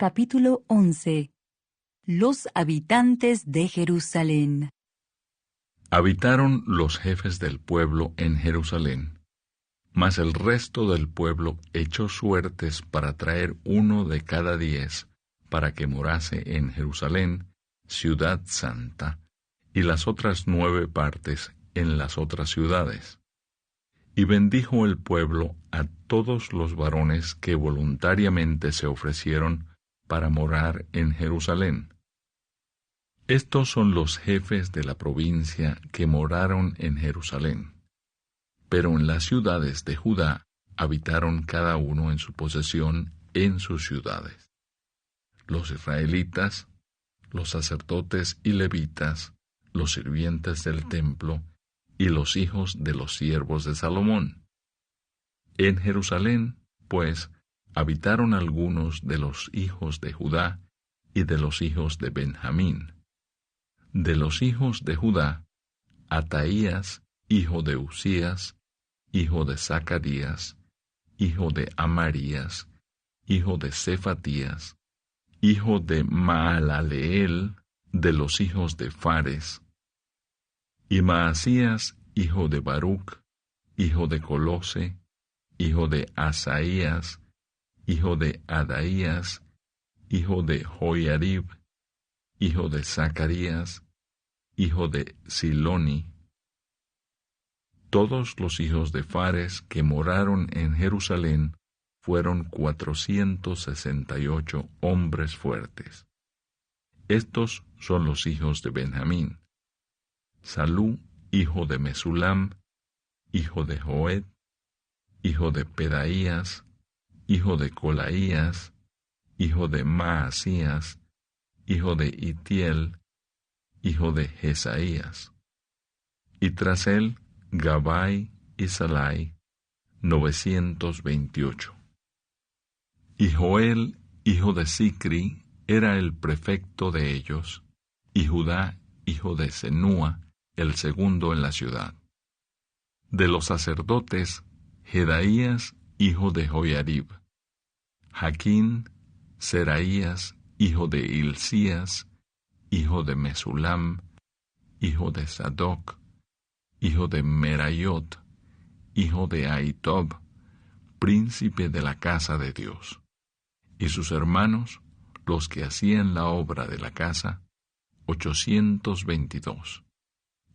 Capítulo 11. Los habitantes de Jerusalén. Habitaron los jefes del pueblo en Jerusalén, mas el resto del pueblo echó suertes para traer 1 de cada 10 para que morase en Jerusalén, ciudad santa, y las otras 9 partes en las otras ciudades. Y bendijo el pueblo a todos los varones que voluntariamente se ofrecieron para morar en Jerusalén. Estos son los jefes de la provincia que moraron en Jerusalén. Pero en las ciudades de Judá habitaron cada uno en su posesión en sus ciudades: los israelitas, los sacerdotes y levitas, los sirvientes del templo, y los hijos de los siervos de Salomón. En Jerusalén, pues, habitaron algunos de los hijos de Judá y de los hijos de Benjamín. De los hijos de Judá, Ataías, hijo de Usías, hijo de Zacarías, hijo de Amarías, hijo de Cefatías, hijo de Maalaleel, de los hijos de Fares, y Maasías, hijo de Baruc, hijo de Colose, hijo de Asaías, hijo de Adaías, hijo de Joiarib, hijo de Zacarías, hijo de Siloni. Todos los hijos de Fares que moraron en Jerusalén fueron 468 hombres fuertes. Estos son los hijos de Benjamín: Salú, hijo de Mesulam, hijo de Joed, hijo de Pedaías, hijo de Colaías, hijo de Maasías, hijo de Itiel, hijo de Jesaías. Y tras él, Gabai y Salai, 928. Y Joel, hijo de Sicri, era el prefecto de ellos, y Judá, hijo de Senúa, el segundo en la ciudad. De los sacerdotes, Jedaías, hijo de Joiarib, Jaquín, Seraías, hijo de Hilcías, hijo de Mesulam, hijo de Sadoc, hijo de Merayot, hijo de Ahitob, príncipe de la casa de Dios, y sus hermanos, los que hacían la obra de la casa, 822,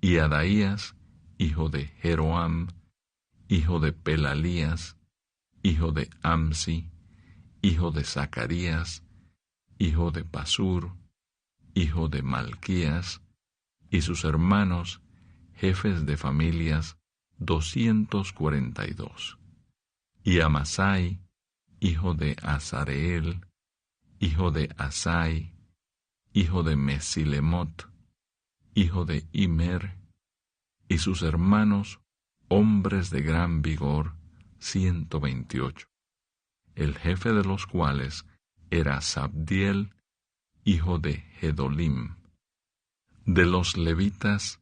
y Adaías, hijo de Jeroam, hijo de Pelalías, hijo de Amsi, hijo de Zacarías, hijo de Pasur, hijo de Malquías, y sus hermanos, jefes de familias, 242. Y Amasai, hijo de Azareel, hijo de Asai, hijo de Mesilemot, hijo de Imer, y sus hermanos, hombres de gran vigor, 128. El jefe de los cuales era Sabdiel, hijo de Gedolim. De los levitas,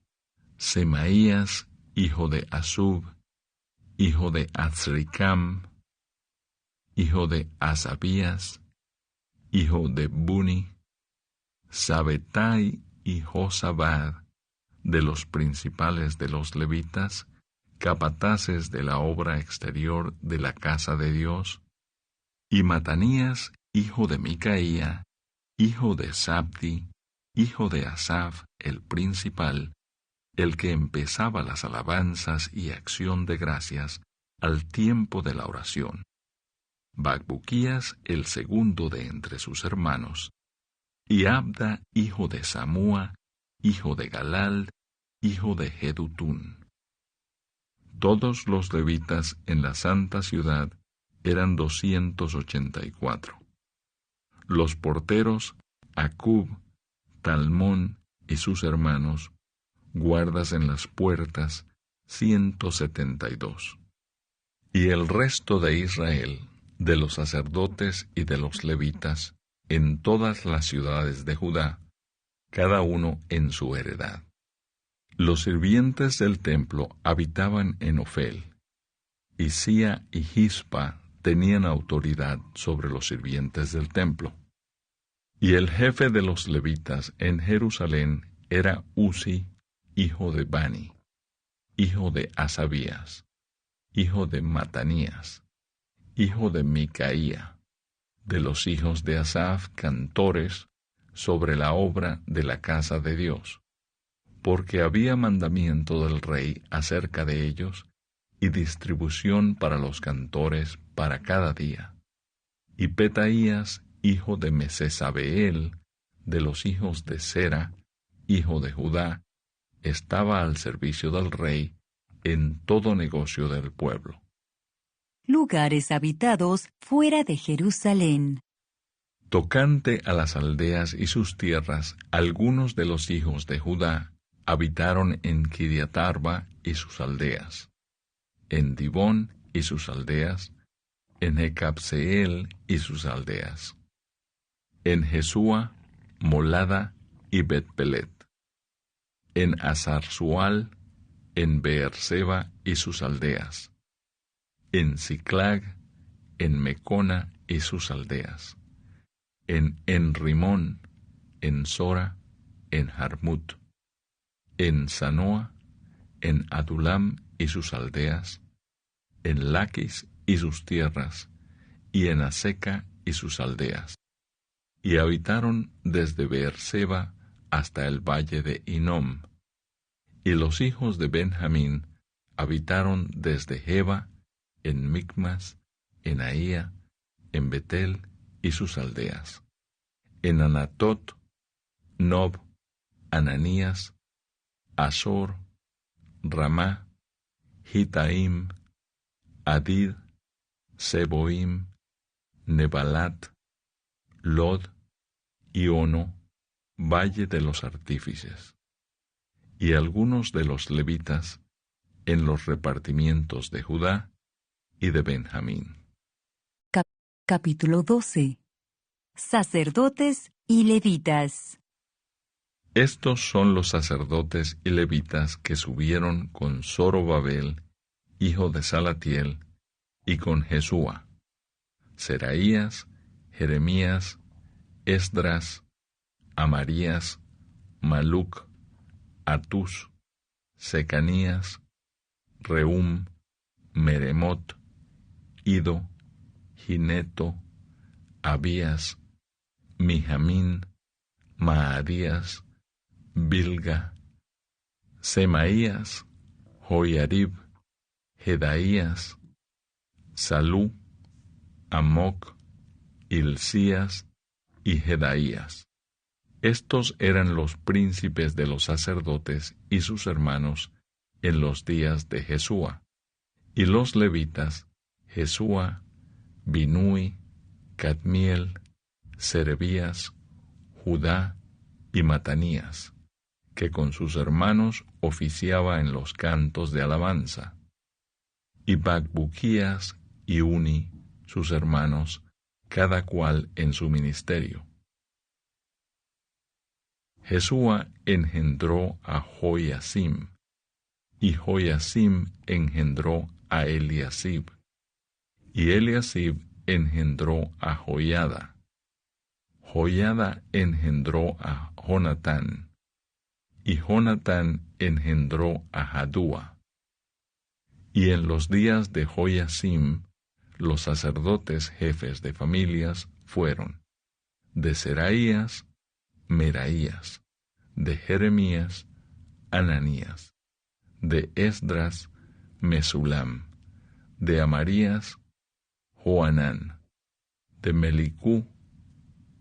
Semaías, hijo de Asub, hijo de Azricam, hijo de Asabías, hijo de Buni, Sabetai y Josabad, de los principales de los levitas, capataces de la obra exterior de la casa de Dios, y Matanías, hijo de Micaía, hijo de Sabdi, hijo de Asaf, el principal, el que empezaba las alabanzas y acción de gracias al tiempo de la oración. Bacbuquías, el segundo de entre sus hermanos, y Abda, hijo de Samúa, hijo de Galal, hijo de Jedutún. Todos los levitas en la santa ciudad eran 284. Los porteros, Acub, Talmón y sus hermanos, guardas en las puertas, 172. Y el resto de Israel, de los sacerdotes y de los levitas, en todas las ciudades de Judá, cada uno en su heredad. Los sirvientes del templo habitaban en Ofel, y Sía y Gispa tenían autoridad sobre los sirvientes del templo. Y el jefe de los levitas en Jerusalén era Uzi, hijo de Bani, hijo de Asabías, hijo de Matanías, hijo de Micaía, de los hijos de Asaf, cantores, sobre la obra de la casa de Dios, porque había mandamiento del rey acerca de ellos, y distribución para los cantores para cada día. Y Petaías, hijo de Mesesabeel, de los hijos de Sera, hijo de Judá, estaba al servicio del rey en todo negocio del pueblo. Lugares habitados fuera de Jerusalén. Tocante a las aldeas y sus tierras, algunos de los hijos de Judá habitaron en Kiriat Arba y sus aldeas, en Dibón y sus aldeas, en Jecabseel y sus aldeas, en Jesúa, Molada y Bet-Pelet, en Hazar-Sual, en Beerseba y sus aldeas, en Siclag, en Mecona y sus aldeas, en Enrimón, en Sora, en Jarmut, en Sanoa, en Adulam y sus aldeas, en Laquis y sus tierras, y en Aseca y sus aldeas. Y habitaron desde Beerseba hasta el valle de Hinnom. Y los hijos de Benjamín habitaron desde Geba, en Micmas, en Ahía, en Betel y sus aldeas, en Anatot, Nob, Ananías, Asor, Ramá, Gitaim, Adid, Seboim, Nebalat, Lod y Ono, valle de los artífices, y algunos de los levitas en los repartimientos de Judá y de Benjamín. Capítulo 12. Sacerdotes y levitas. Estos son los sacerdotes y levitas que subieron con Zorobabel, hijo de Salatiel, y con Jesúa, Seraías, Jeremías, Esdras, Amarías, Maluc, Atus, Secanías, Reum, Meremot, Ido, Gineto, Abías, Mijamín, Maadías, Bilga, Semaías, Joiarib, Jedaías, Salú, Amoc, Hilcías y Jedaías. Estos eran los príncipes de los sacerdotes y sus hermanos en los días de Jesúa. Y los levitas, Jesúa, Binui, Cadmiel, Serebías, Judá y Matanías, que con sus hermanos oficiaba en los cantos de alabanza, y Bacbuquías y Uni, sus hermanos, cada cual en su ministerio. Jesúa engendró a Joiasim, y Joiasim engendró a Eliasib, y Eliasib engendró a Joiada. Joiada engendró a Jonatán, y Jonatán engendró a Jadúa. Y en los días de Joiasim, los sacerdotes jefes de familias fueron de Seraías, Meraías, de Jeremías, Ananías, de Esdras, Mesulam, de Amarías, Joanán, de Melicú,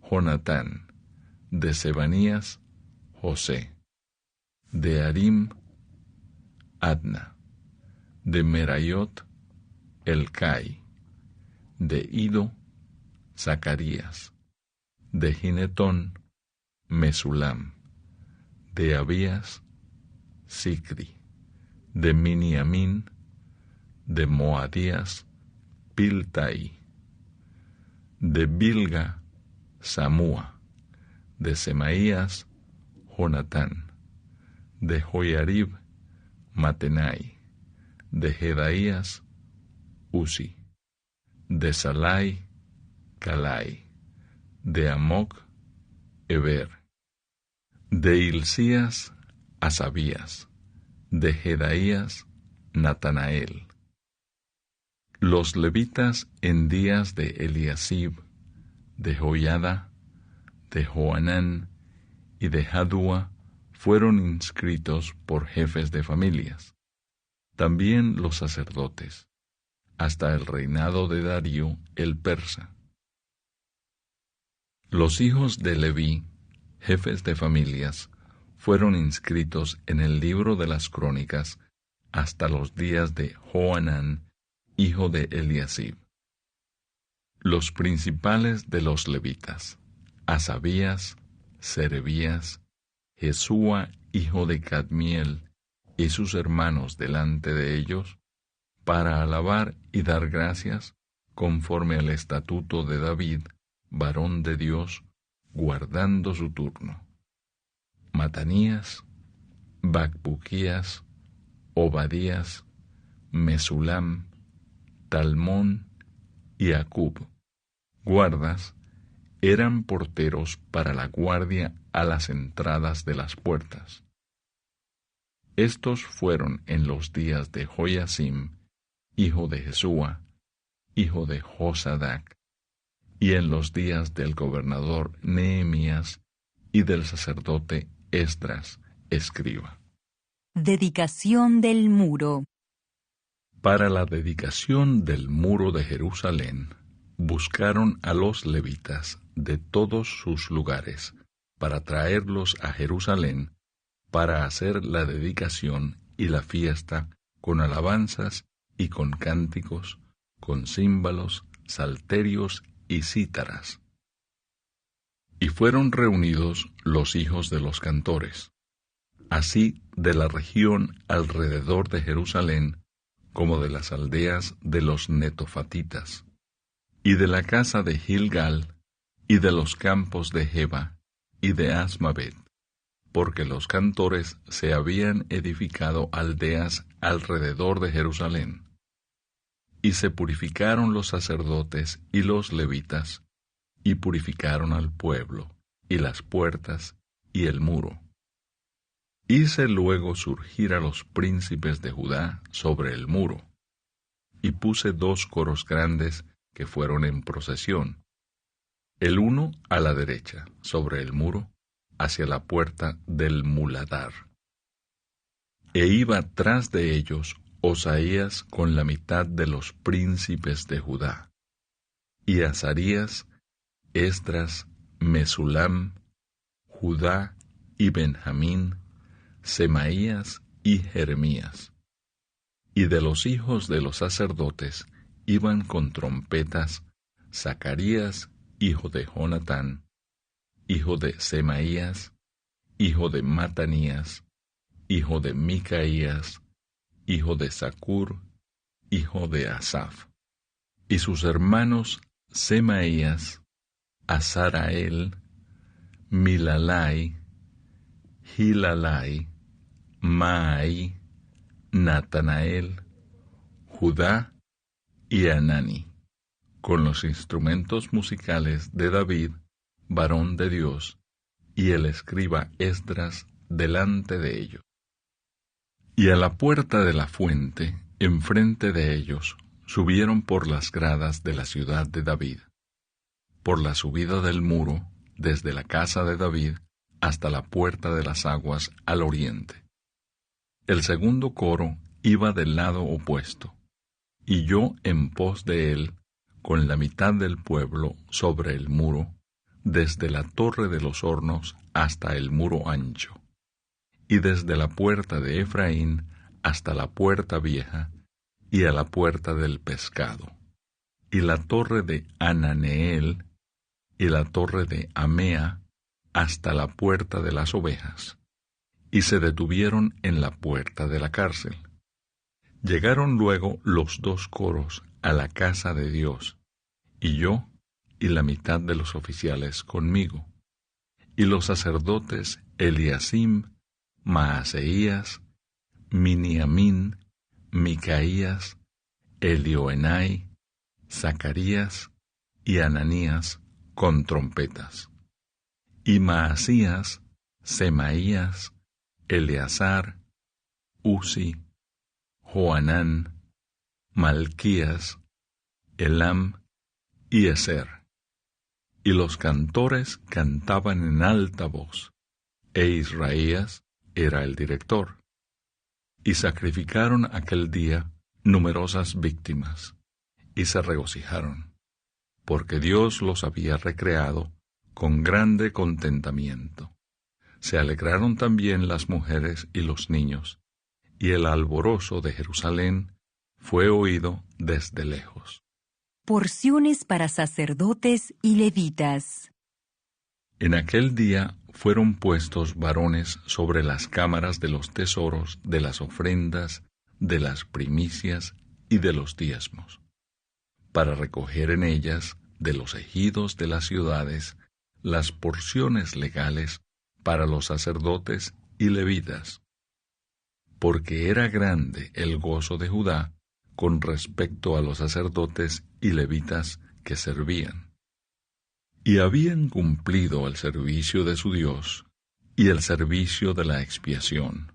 Jonatán, de Sebanías, José, de Arim, Adna, de Merayot, Elcai, de Ido, Zacarías, de Ginetón, Mesulam, de Abías, Sicri, de Miniamín, de Moadías, Piltai, de Bilga, Samúa, de Semaías, Jonatán, de Joiarib, Matenai, de Jedaías, Uzi, de Salai, Calai, de Amoc, Heber. De Hilcías, Asabías. De Jedaías, Natanael. Los levitas en días de Eliasib, de Joiada, de Joanán y de Jadúa fueron inscritos por jefes de familias. También los sacerdotes, hasta el reinado de Darío el persa. Los hijos de Leví, jefes de familias, fueron inscritos en el libro de las crónicas hasta los días de Joanán, hijo de Eliasib. Los principales de los levitas: Asabías, Serebías, Jesúa, hijo de Cadmiel, y sus hermanos delante de ellos, para alabar y dar gracias, conforme al estatuto de David, varón de Dios, guardando su turno. Matanías, Bacbuquías, Obadías, Mesulam, Talmón y Acub, guardas, eran porteros para la guardia a las entradas de las puertas. Estos fueron en los días de Joiacim, hijo de Jesúa, hijo de Josadac, y en los días del gobernador Nehemías y del sacerdote Esdras, escriba. Dedicación del muro. Para la dedicación del muro de Jerusalén, buscaron a los levitas de todos sus lugares para traerlos a Jerusalén para hacer la dedicación y la fiesta con alabanzas y con cánticos, con címbalos, salterios y cítaras. Y fueron reunidos los hijos de los cantores, así de la región alrededor de Jerusalén, como de las aldeas de los netofatitas, y de la casa de Gilgal, y de los campos de Geba, y de Asmavet, porque los cantores se habían edificado aldeas alrededor de Jerusalén. Y se purificaron los sacerdotes y los levitas, y purificaron al pueblo, y las puertas, y el muro. Hice luego surgir a los príncipes de Judá sobre el muro, y puse 2 coros grandes que fueron en procesión, el uno a la derecha, sobre el muro, hacia la puerta del muladar. E iba tras de ellos Osaías con la mitad de los príncipes de Judá, y Azarías, Esdras, Mesulam, Judá y Benjamín, Semaías y Jeremías. Y de los hijos de los sacerdotes iban con trompetas Zacarías, hijo de Jonatán, hijo de Semaías, hijo de Matanías, hijo de Micaías, hijo de Zacur, hijo de Asaf, y sus hermanos Semaías, Azarael, Milalai, Gilalai, Maai, Natanael, Judá y Anani, con los instrumentos musicales de David, varón de Dios, y el escriba Esdras delante de ellos. Y a la puerta de la fuente, enfrente de ellos, subieron por las gradas de la ciudad de David, por la subida del muro, desde la casa de David hasta la puerta de las aguas al oriente. El segundo coro iba del lado opuesto, y yo en pos de él, con la mitad del pueblo sobre el muro, desde la torre de los hornos hasta el muro ancho, y desde la puerta de Efraín hasta la puerta vieja, y a la puerta del pescado, y la torre de Ananeel, y la torre de Amea, hasta la puerta de las ovejas, y se detuvieron en la puerta de la cárcel. Llegaron luego los 2 coros a la casa de Dios, y yo y la mitad de los oficiales conmigo, y los sacerdotes Eliasim, Maaseías, Miniamín, Micaías, Elioenai, Zacarías y Ananías con trompetas. y Maasías, Semaías, Eleazar, Uzi, Joanán, Malquías, Elam y Ezer. Y los cantores cantaban en alta voz, e Israías era el director. Y sacrificaron aquel día numerosas víctimas, y se regocijaron, porque Dios los había recreado con grande contentamiento. Se alegraron también las mujeres y los niños, y el alborozo de Jerusalén fue oído desde lejos. Porciones para sacerdotes y levitas. En aquel día fueron puestos varones sobre las cámaras de los tesoros, de las ofrendas, de las primicias y de los diezmos, para recoger en ellas, de los ejidos de las ciudades, las porciones legales para los sacerdotes y levitas, porque era grande el gozo de Judá con respecto a los sacerdotes y levitas que servían. Y habían cumplido el servicio de su Dios y el servicio de la expiación,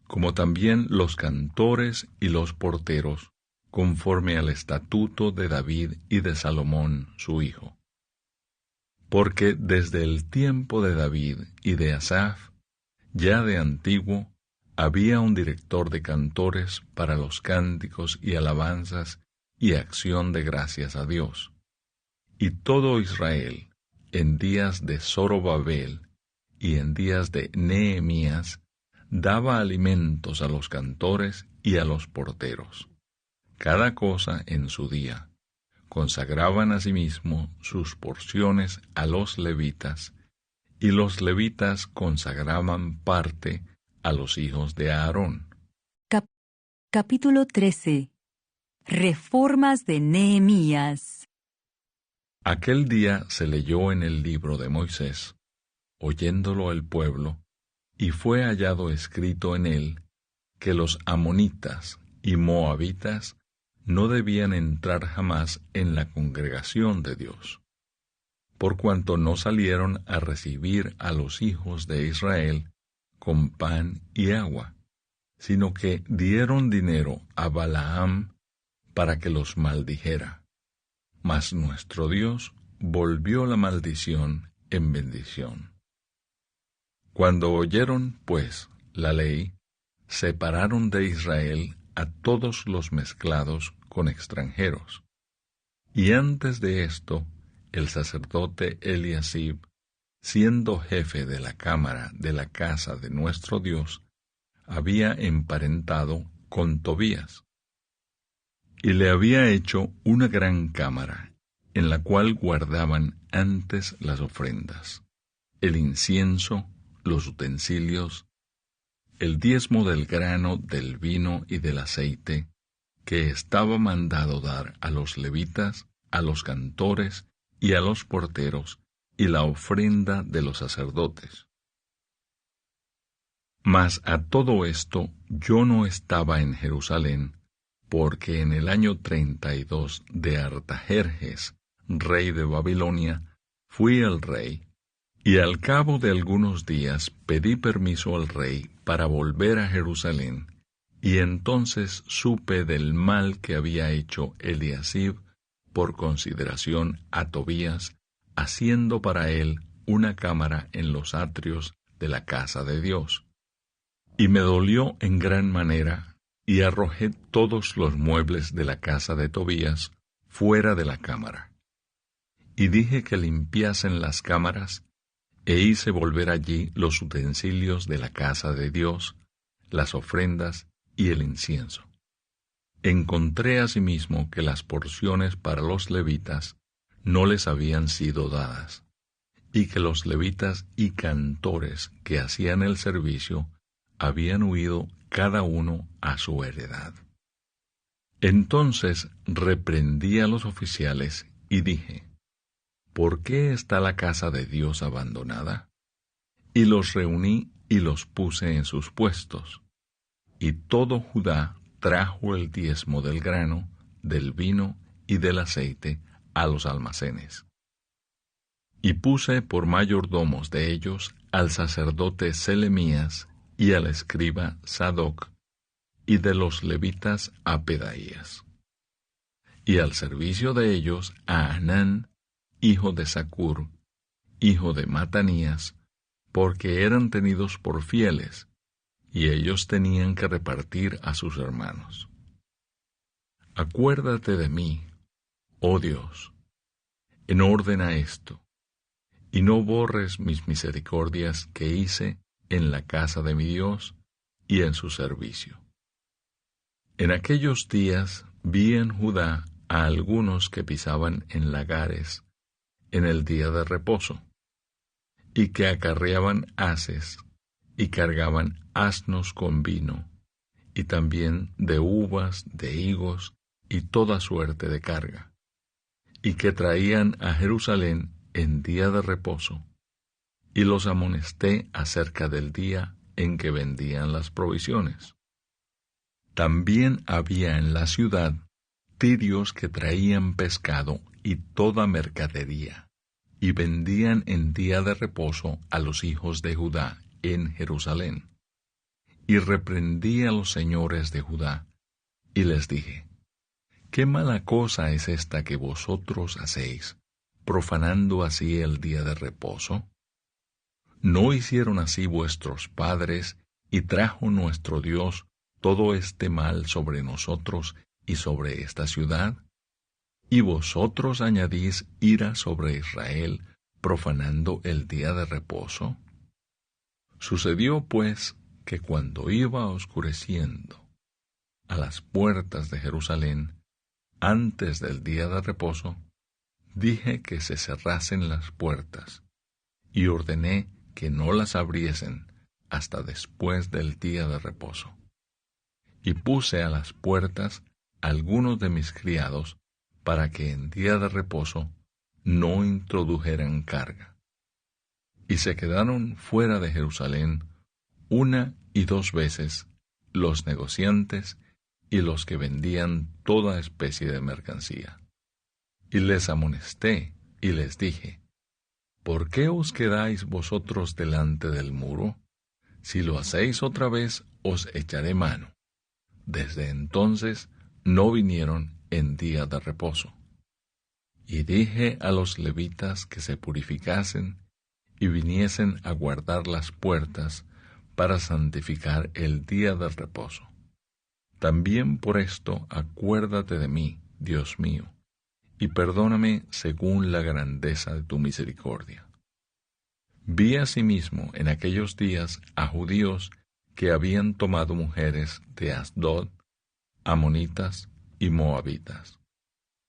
como también los cantores y los porteros, conforme al estatuto de David y de Salomón su hijo. Porque desde el tiempo de David y de Asaf, ya de antiguo, había un director de cantores para los cánticos y alabanzas y acción de gracias a Dios. Y todo Israel, en días de Zorobabel y en días de Nehemías, daba alimentos a los cantores y a los porteros, cada cosa en su día. Consagraban asimismo sus porciones a los levitas, y los levitas consagraban parte a los hijos de Aarón. Capítulo 13. Reformas de Nehemías. Aquel día se leyó en el libro de Moisés, oyéndolo el pueblo, y fue hallado escrito en él que los amonitas y moabitas no debían entrar jamás en la congregación de Dios, por cuanto no salieron a recibir a los hijos de Israel con pan y agua, sino que dieron dinero a Balaam para que los maldijera. Mas nuestro Dios volvió la maldición en bendición. Cuando oyeron, pues, la ley, separaron de Israel a todos los mezclados con extranjeros. Y antes de esto, el sacerdote Eliasib, siendo jefe de la cámara de la casa de nuestro Dios, había emparentado con Tobías, y le había hecho una gran cámara, en la cual guardaban antes las ofrendas, el incienso, los utensilios, el diezmo del grano, del vino y del aceite, que estaba mandado dar a los levitas, a los cantores y a los porteros, y la ofrenda de los sacerdotes. Mas a todo esto yo no estaba en Jerusalén, porque en el año 32 de Artajerjes, rey de Babilonia, fui el rey, y al cabo de algunos días pedí permiso al rey para volver a Jerusalén, y entonces supe del mal que había hecho Eliasib por consideración a Tobías, haciendo para él una cámara en los atrios de la casa de Dios. Y me dolió en gran manera, y arrojé todos los muebles de la casa de Tobías fuera de la cámara. Y dije que limpiasen las cámaras, e hice volver allí los utensilios de la casa de Dios, las ofrendas y el incienso. Encontré asimismo que las porciones para los levitas no les habían sido dadas, y que los levitas y cantores que hacían el servicio habían huido cada uno a su heredad. Entonces reprendí a los oficiales y dije: ¿por qué está la casa de Dios abandonada? Y los reuní y los puse en sus puestos. Y todo Judá trajo el diezmo del grano, del vino y del aceite a los almacenes. Y puse por mayordomos de ellos al sacerdote Selemías y al escriba Sadoc, y de los levitas a Pedaías. Y al servicio de ellos a Hanán, hijo de Zacur, hijo de Matanías, porque eran tenidos por fieles, y ellos tenían que repartir a sus hermanos. Acuérdate de mí, oh Dios, en orden a esto, y no borres mis misericordias que hice en la casa de mi Dios y en su servicio. En aquellos días vi en Judá a algunos que pisaban en lagares en el día de reposo, y que acarreaban haces, y cargaban asnos con vino, y también de uvas, de higos, y toda suerte de carga, y que traían a Jerusalén en día de reposo, y los amonesté acerca del día en que vendían las provisiones. También había en la ciudad tirios que traían pescado y toda mercadería, y vendían en día de reposo a los hijos de Judá en Jerusalén. Y reprendí a los señores de Judá, y les dije: ¿Qué mala cosa es esta que vosotros hacéis, profanando así el día de reposo? ¿No hicieron así vuestros padres, y trajo nuestro Dios todo este mal sobre nosotros y sobre esta ciudad? ¿Y vosotros añadís ira sobre Israel, profanando el día de reposo? Sucedió, pues, que cuando iba oscureciendo a las puertas de Jerusalén, antes del día de reposo, dije que se cerrasen las puertas, y ordené que no las abriesen hasta después del día de reposo. Y puse a las puertas algunos de mis criados, para que en día de reposo no introdujeran carga. Y se quedaron fuera de Jerusalén 1 y 2 veces los negociantes y los que vendían toda especie de mercancía. Y les amonesté y les dije: ¿Por qué os quedáis vosotros delante del muro? Si lo hacéis otra vez, os echaré mano. Desde entonces no vinieron en día de reposo. Y dije a los levitas que se purificasen y viniesen a guardar las puertas para santificar el día del reposo. También por esto acuérdate de mí, Dios mío, y perdóname según la grandeza de tu misericordia. Vi asimismo en aquellos días a judíos que habían tomado mujeres de Asdod, amonitas y moabitas,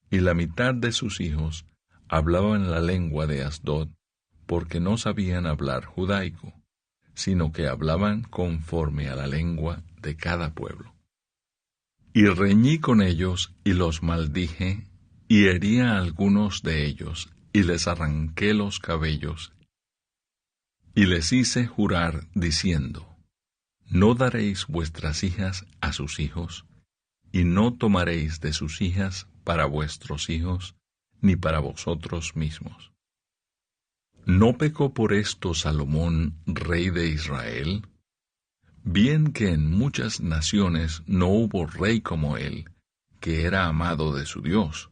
y la mitad de sus hijos hablaban la lengua de Asdod, porque no sabían hablar judaico, sino que hablaban conforme a la lengua de cada pueblo. Y reñí con ellos y los maldije, y herí a algunos de ellos, y les arranqué los cabellos, y les hice jurar diciendo: No daréis vuestras hijas a sus hijos, y no tomaréis de sus hijas para vuestros hijos, ni para vosotros mismos. ¿No pecó por esto Salomón, rey de Israel? Bien que en muchas naciones no hubo rey como él, que era amado de su Dios,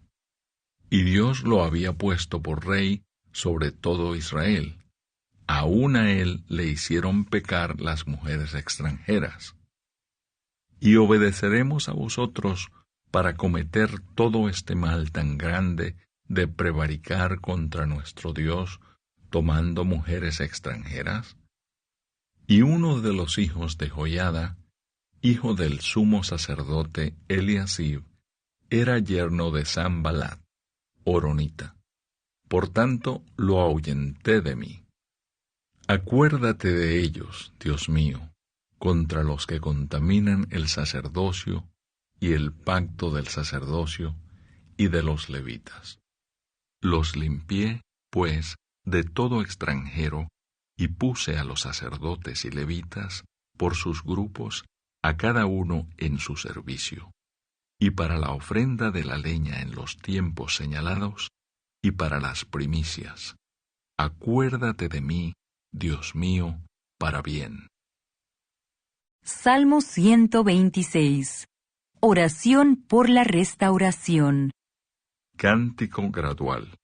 y Dios lo había puesto por rey sobre todo Israel. Aún a él le hicieron pecar las mujeres extranjeras. Y obedeceremos a vosotros para cometer todo este mal tan grande de prevaricar contra nuestro Dios, tomando mujeres extranjeras. Y uno de los hijos de Joiada, hijo del sumo sacerdote Eliasib, era yerno de Sanballat, horonita. Por tanto, lo ahuyenté de mí. Acuérdate de ellos, Dios mío, contra los que contaminan el sacerdocio y el pacto del sacerdocio y de los levitas. Los limpié, pues, de todo extranjero, y puse a los sacerdotes y levitas por sus grupos, a cada uno en su servicio, y para la ofrenda de la leña en los tiempos señalados, y para las primicias, Acuérdate de mí, Dios mío, para bien. Salmo 126. Oración por la restauración. Cántico gradual.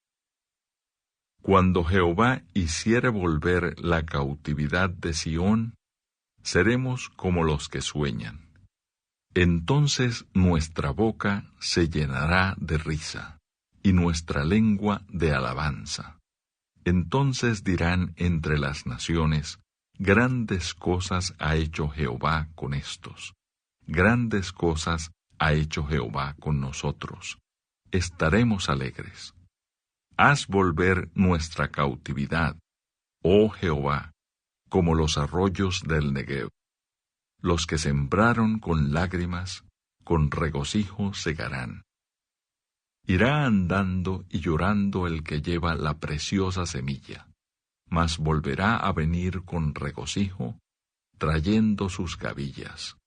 Cuando Jehová hiciere volver la cautividad de Sión, seremos como los que sueñan. Entonces nuestra boca se llenará de risa, y nuestra lengua de alabanza. Entonces dirán entre las naciones, grandes cosas ha hecho Jehová con estos. Grandes cosas ha hecho Jehová con nosotros. Estaremos alegres. Haz volver nuestra cautividad, oh Jehová, como los arroyos del Negev. Los que sembraron con lágrimas, con regocijo segarán. Irá andando y llorando el que lleva la preciosa semilla, mas volverá a venir con regocijo, trayendo sus gavillas.